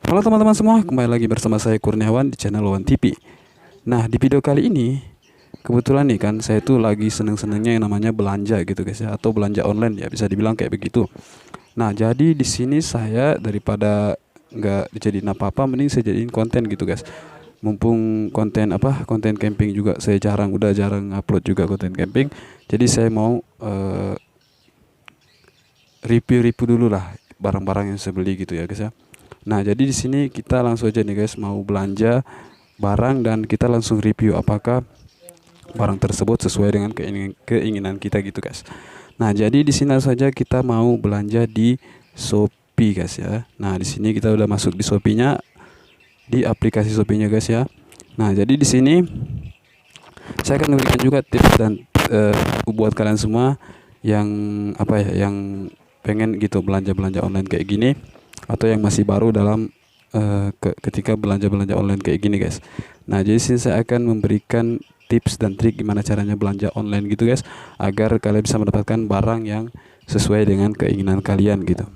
Halo teman-teman semua, kembali lagi bersama saya Kurniawan di channel One TV. Nah, di video kali ini kebetulan nih kan saya tuh lagi seneng-senengnya yang namanya belanja gitu guys ya, atau belanja online ya bisa dibilang kayak begitu. Nah, jadi di sini saya daripada nggak dijadiin apa-apa, mending saya jadiin konten gitu guys. Mumpung konten konten camping juga saya udah jarang upload juga konten camping. Jadi saya mau review-review dulu lah barang-barang yang saya beli gitu ya guys ya. Nah, jadi di sini kita langsung aja nih guys mau belanja barang dan kita langsung review apakah barang tersebut sesuai dengan keinginan kita gitu guys. Nah, jadi di sini saja kita mau belanja di Shopee guys ya. Nah, di sini kita udah masuk di Shopee-nya, di aplikasi Shopee-nya guys ya. Nah, jadi di sini saya akan memberikan juga tips dan buat kalian semua yang yang pengen gitu belanja-belanja online kayak gini atau yang masih baru dalam ketika belanja-belanja online kayak gini guys. Nah, jadi sini saya akan memberikan tips dan trik gimana caranya belanja online gitu guys, agar kalian bisa mendapatkan barang yang sesuai dengan keinginan kalian gitu.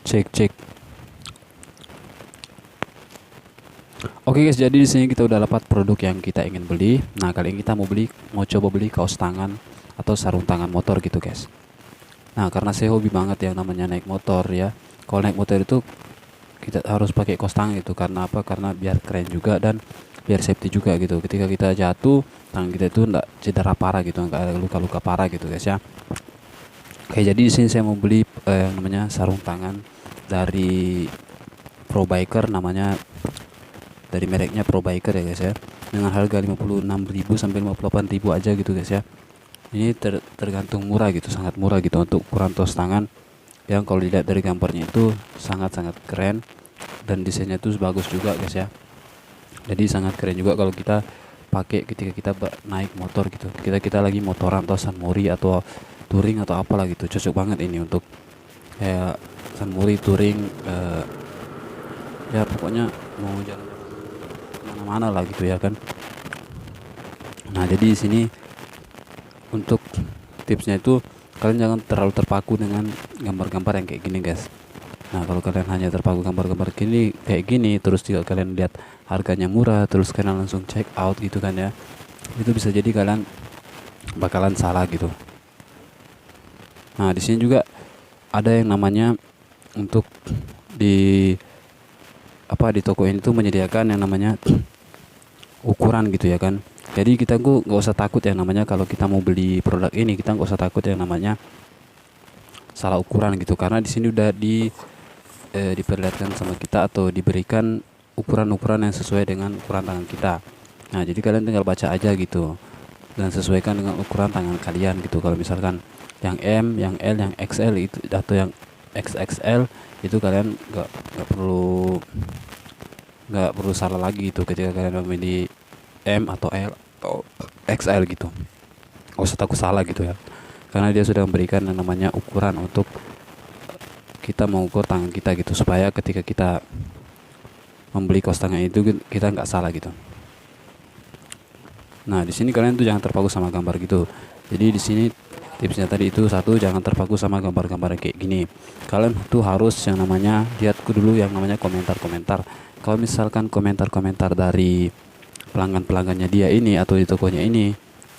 Cek cek. Oke guys, jadi di sini kita udah dapat produk yang kita ingin beli. Nah, kali ini kita mau coba beli kaos tangan atau sarung tangan motor gitu guys. Nah, karena saya hobi banget yang namanya naik motor ya. Kalau naik motor itu kita harus pakai kaos tangan itu karena apa? Karena biar keren juga dan biar safety juga gitu. Ketika kita jatuh, tangan kita itu enggak cedera parah gitu, enggak ada luka-luka parah gitu guys ya. Oke, jadi di sini saya mau beli namanya sarung tangan dari Pro Biker, namanya dari mereknya Pro Biker ya guys ya, dengan harga 56.000 sampai 58.000 aja gitu guys ya. Ini tergantung murah gitu, sangat murah gitu untuk ukuran tos tangan yang kalau dilihat dari gambarnya itu sangat-sangat keren dan desainnya itu bagus juga guys ya. Jadi sangat keren juga kalau kita pakai ketika kita naik motor gitu. Kita lagi motoran atau San Mori atau touring atau apalah gitu. Cocok banget ini untuk kayak San Mori touring, ya pokoknya mau jalan kemana-mana lah gitu ya kan. Nah, jadi di sini untuk tipsnya itu kalian jangan terlalu terpaku dengan gambar-gambar yang kayak gini guys. Nah, kalau kalian hanya terpaku gambar-gambar gini kayak gini, terus juga kalian lihat harganya murah, terus kalian langsung check out gitu kan ya, itu bisa jadi kalian bakalan salah gitu. Nah, di sini juga ada yang namanya untuk di di toko ini tuh menyediakan yang namanya ukuran gitu ya kan. Jadi kita nggak usah takut yang namanya kalau kita mau beli produk ini, kita nggak usah takut yang namanya salah ukuran gitu, karena di sini udah diperlihatkan sama kita atau diberikan ukuran-ukuran yang sesuai dengan ukuran tangan kita. Nah, jadi kalian tinggal baca aja gitu dan sesuaikan dengan ukuran tangan kalian gitu. Kalau misalkan yang M, yang L, yang XL itu atau yang XXL itu kalian nggak perlu salah lagi itu ketika kalian memilih M atau L atau XL gitu. Nggak usah takut salah gitu ya, karena dia sudah memberikan yang namanya ukuran untuk kita mengukur tangan kita gitu, supaya ketika kita membeli kaos tangan itu kita nggak salah gitu. Nah, di sini kalian tuh jangan terpaku sama gambar gitu. Jadi di sini tipsnya tadi itu satu, jangan terpaku sama gambar-gambar kayak gini. Kalian tuh harus yang namanya lihat dulu yang namanya komentar-komentar. Kalau misalkan komentar-komentar dari pelanggan-pelanggannya dia ini atau di tokonya ini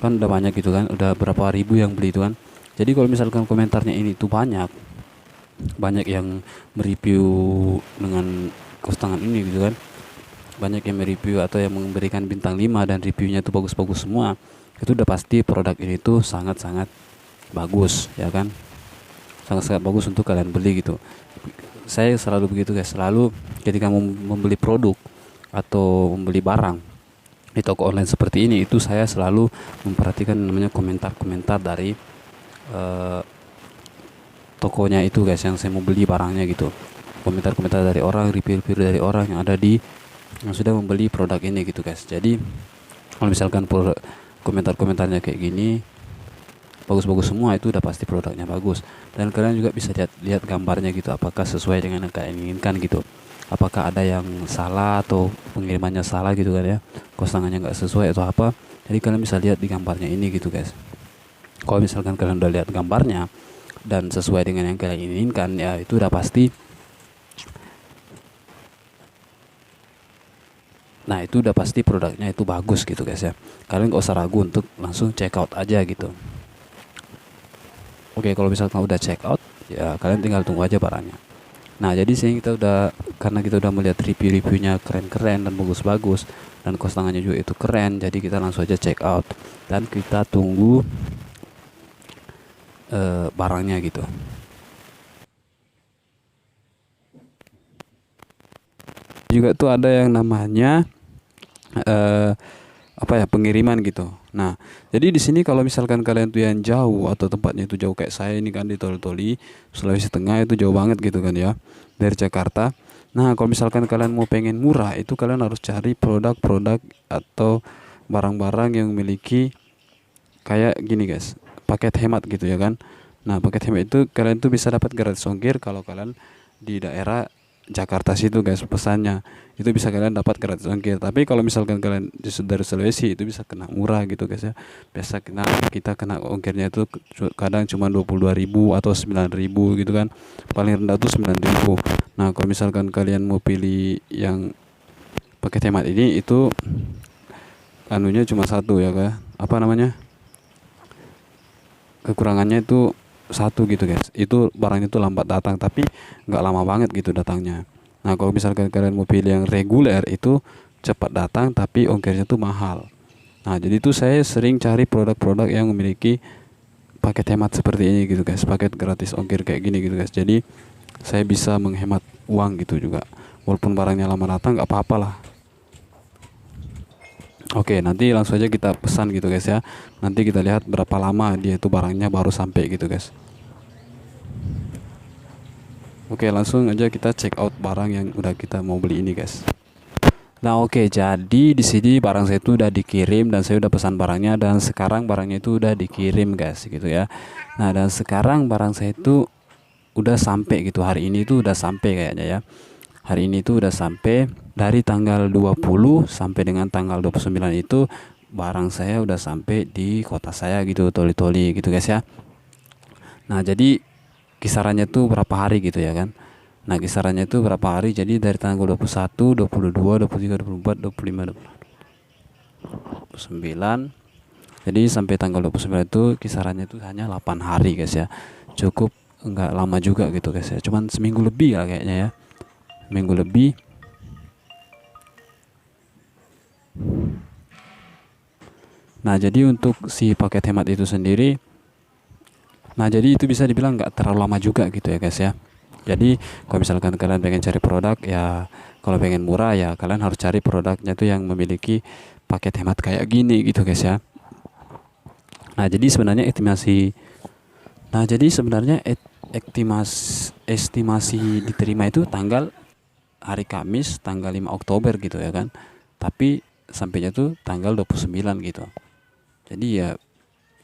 kan udah banyak gitu kan, udah berapa ribu yang beli itu kan. Jadi kalau misalkan komentarnya ini tuh banyak yang mereview dengan kaos tangan ini gitu kan, banyak yang mereview atau yang memberikan bintang 5 dan reviewnya itu bagus-bagus semua, itu udah pasti produk ini tuh sangat-sangat bagus ya kan, sangat-sangat bagus untuk kalian beli gitu. Saya selalu begitu guys, selalu ketika membeli produk atau membeli barang di toko online seperti ini, itu saya selalu memperhatikan namanya komentar-komentar dari tokonya itu guys, yang saya mau beli barangnya gitu. Komentar-komentar dari orang, review-review dari orang yang ada di yang sudah membeli produk ini gitu guys. Jadi kalau misalkan komentar-komentarnya kayak gini, bagus-bagus semua, itu udah pasti produknya bagus. Dan kalian juga bisa lihat gambarnya gitu, apakah sesuai dengan yang kalian inginkan gitu, apakah ada yang salah atau pengirimannya salah gitu kan ya, kos tangannya nggak sesuai atau apa. Jadi kalian bisa lihat di gambarnya ini gitu guys. Kalau misalkan kalian udah lihat gambarnya dan sesuai dengan yang kalian inginkan, ya itu udah pasti. Nah itu udah pasti produknya itu bagus gitu guys ya. Kalian gak usah ragu untuk langsung check out aja gitu. Oke, kalau misalkan udah check out, ya kalian tinggal tunggu aja barangnya. Nah jadi sih karena kita udah melihat review-reviewnya keren-keren dan bagus-bagus, dan kos tangannya juga itu keren, jadi kita langsung aja check out dan kita tunggu barangnya gitu. Juga tuh ada yang namanya pengiriman gitu. Nah, jadi di sini kalau misalkan kalian tuh yang jauh atau tempatnya itu jauh kayak saya ini kan di Toli-Toli, Sulawesi Tengah, itu jauh banget gitu kan ya dari Jakarta. Nah, kalau misalkan kalian mau pengen murah, itu kalian harus cari produk-produk atau barang-barang yang memiliki kayak gini guys, paket hemat gitu ya kan. Nah, paket hemat itu kalian tuh bisa dapat gratis ongkir kalau kalian di daerah Jakarta situ guys, pesannya itu bisa kalian dapat gratis ongkir. Tapi kalau misalkan kalian dari Sulawesi, itu bisa kena murah gitu guys ya. Biasa kita kena ongkirnya itu kadang cuma 22.000 atau 9.000 gitu kan, paling rendah tuh 9.000. Nah kalau misalkan kalian mau pilih yang paket hemat ini, itu anunya cuma satu ya kan, apa namanya, kekurangannya itu satu gitu guys, itu barangnya itu lambat datang, tapi nggak lama banget gitu datangnya. Nah kalau misalkan kalian mau pilih yang reguler, itu cepat datang tapi ongkirnya tuh mahal. Nah jadi itu saya sering cari produk-produk yang memiliki paket hemat seperti ini gitu guys, paket gratis ongkir kayak gini gitu guys. Jadi saya bisa menghemat uang gitu juga, walaupun barangnya lama datang nggak apa-apa lah. Oke, nanti langsung aja kita pesan gitu guys ya. Nanti kita lihat berapa lama dia itu barangnya baru sampai gitu guys. Oke, langsung aja kita check out barang yang udah kita mau beli ini guys. Nah oke, jadi di sini barang saya itu udah dikirim dan saya udah pesan barangnya, dan sekarang barangnya itu udah dikirim guys gitu ya. Nah dan sekarang barang saya itu udah sampai gitu, hari ini itu udah sampai kayaknya ya. Hari ini tuh udah sampai, dari tanggal 20 sampai dengan tanggal 29 itu barang saya udah sampai di kota saya gitu, Toli-Toli gitu guys ya. Nah jadi kisarannya tuh berapa hari gitu ya kan. Nah kisarannya itu berapa hari, jadi dari tanggal 21, 22, 23, 24, 25, 29, jadi sampai tanggal 29 itu kisarannya itu hanya 8 hari guys ya. Cukup enggak lama juga gitu guys ya, cuman seminggu lebih lah kayaknya ya, minggu lebih. Nah jadi untuk si paket hemat itu sendiri, nah jadi itu bisa dibilang nggak terlalu lama juga gitu ya guys ya. Jadi kalau misalkan kalian pengen cari produk ya, kalau pengen murah ya kalian harus cari produknya tuh yang memiliki paket hemat kayak gini gitu guys ya. Nah jadi sebenarnya estimasi diterima itu tanggal hari Kamis tanggal 5 Oktober gitu ya kan, tapi sampainya tuh tanggal 29 gitu. Jadi ya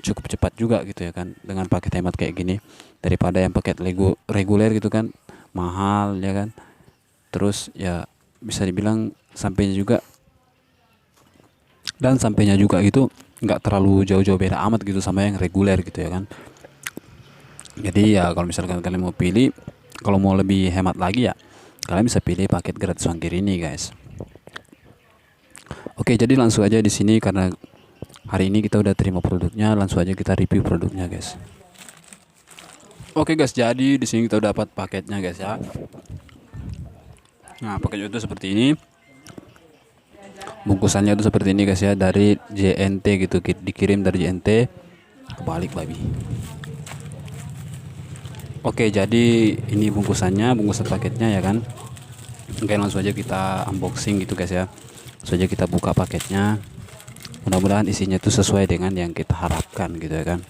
cukup cepat juga gitu ya kan dengan paket hemat kayak gini, daripada yang paket reguler gitu kan, mahal ya kan. Terus ya bisa dibilang sampainya juga gitu nggak terlalu jauh-jauh beda amat gitu sama yang reguler gitu ya kan. Jadi ya kalau misalkan kalian mau pilih, kalau mau lebih hemat lagi ya kalian bisa pilih paket gratis ongkir ini guys. Oke, jadi langsung aja di sini, karena hari ini kita udah terima produknya, langsung aja kita review produknya guys. Oke guys, jadi di sini kita udah dapat paketnya guys ya. Nah paketnya itu seperti ini, bungkusannya itu seperti ini guys ya, dari JNT gitu, dikirim dari JNT, kebalik babi. Oke, jadi ini bungkusan paketnya ya kan. Oke, langsung aja kita unboxing gitu guys ya. Langsung aja kita buka paketnya. Mudah-mudahan isinya itu sesuai dengan yang kita harapkan gitu ya kan.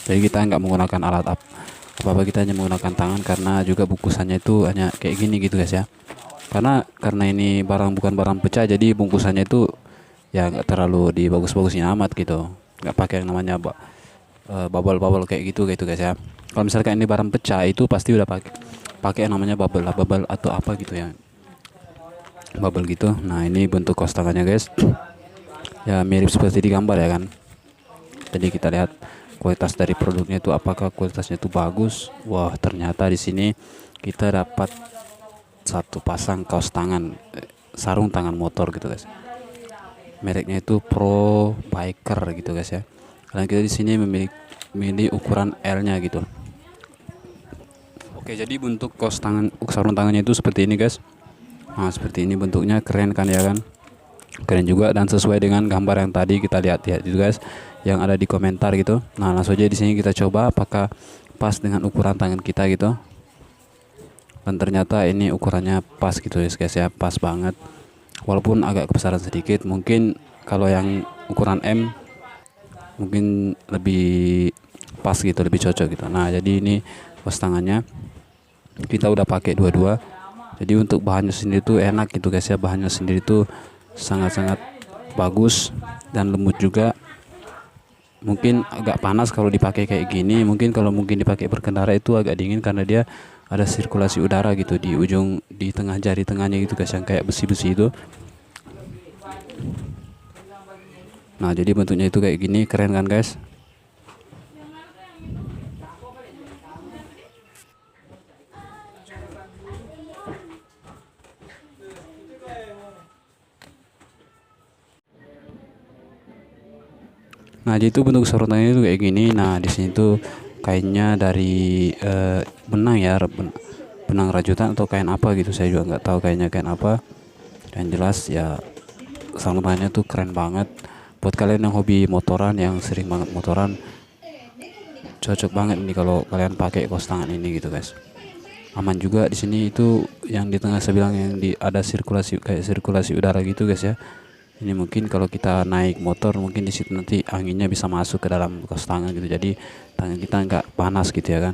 Jadi kita nggak menggunakan alat apa-apa, kita hanya menggunakan tangan, karena juga bungkusannya itu hanya kayak gini gitu guys ya. Karena ini bukan barang pecah, jadi bungkusannya itu ya nggak terlalu dibagus-bagusin amat gitu, nggak pakai yang namanya bubble kayak gitu guys ya. Kalau misalkan ini barang pecah itu pasti udah pakai pakai yang namanya bubble atau apa gitu ya, bubble gitu. Nah ini bentuk kaos tangannya guys, ya mirip seperti di gambar ya kan. Jadi kita lihat kualitas dari produknya itu, apakah kualitasnya itu bagus. Wah ternyata di sini kita dapat satu pasang kaos tangan, sarung tangan motor gitu guys. Mereknya itu Pro Biker gitu guys ya. Karena kita di sini memilih ukuran L-nya gitu. Oke, jadi bentuk kaos tangan, sarung tangannya itu seperti ini guys. Nah seperti ini bentuknya, keren kan ya kan, keren juga dan sesuai dengan gambar yang tadi kita lihat itu guys, yang ada di komentar gitu. Nah langsung aja di sini kita coba apakah pas dengan ukuran tangan kita gitu. Dan ternyata ini ukurannya pas gitu ya guys ya, pas banget. Walaupun agak kebesaran sedikit, mungkin kalau yang ukuran M mungkin lebih pas gitu, lebih cocok gitu. Nah jadi ini kaos tangannya kita udah pakai dua-dua. Jadi untuk bahannya sendiri tuh enak gitu guys ya, bahannya sendiri tuh sangat-sangat bagus dan lembut juga. Mungkin agak panas kalau dipakai kayak gini, mungkin kalau dipakai berkendara itu agak dingin karena dia ada sirkulasi udara gitu di ujung, di tengah jari tengahnya gitu guys, yang kayak besi-besi itu. Nah jadi bentuknya itu kayak gini, keren kan guys. Nah jadi itu bentuk sarung tangannya itu kayak gini. Nah di sini tuh kainnya dari benang ya, benang rajutan atau kain apa gitu, saya juga nggak tahu kainnya kain apa. Dan jelas ya sarung tangannya tuh keren banget. Buat kalian yang hobi motoran, yang sering banget motoran, cocok banget nih kalau kalian pakai kaos tangan ini gitu guys. Aman juga di sini itu, yang di tengah saya bilang yang ada sirkulasi, kayak sirkulasi udara gitu guys ya. Ini mungkin kalau kita naik motor, mungkin di situ nanti anginnya bisa masuk ke dalam kaos tangan gitu, jadi tangan kita nggak panas gitu ya kan.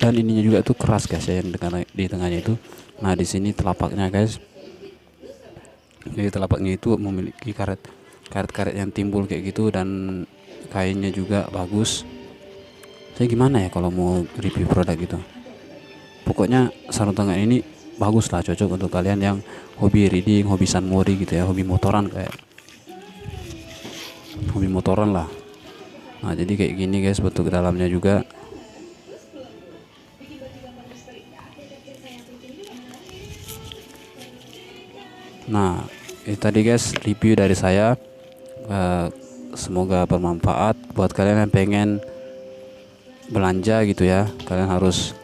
Dan ininya juga tuh keras guys ya, yang di tengahnya itu. Nah di sini telapaknya guys, jadi telapaknya itu memiliki karet yang timbul kayak gitu, dan kainnya juga bagus. Saya gimana ya kalau mau review produk gitu, pokoknya sarung tangan ini bagus lah, cocok untuk kalian yang hobi riding, hobi sunmori gitu ya, hobi motoran, kayak hobi motoran lah. Nah jadi kayak gini guys bentuk dalamnya juga. Nah itu tadi guys review dari saya. Semoga bermanfaat buat kalian yang pengen belanja gitu ya. Kalian harus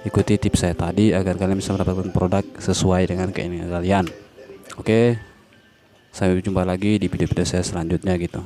ikuti tips saya tadi agar kalian bisa mendapatkan produk sesuai dengan keinginan kalian. Oke, sampai jumpa lagi di video-video saya selanjutnya gitu.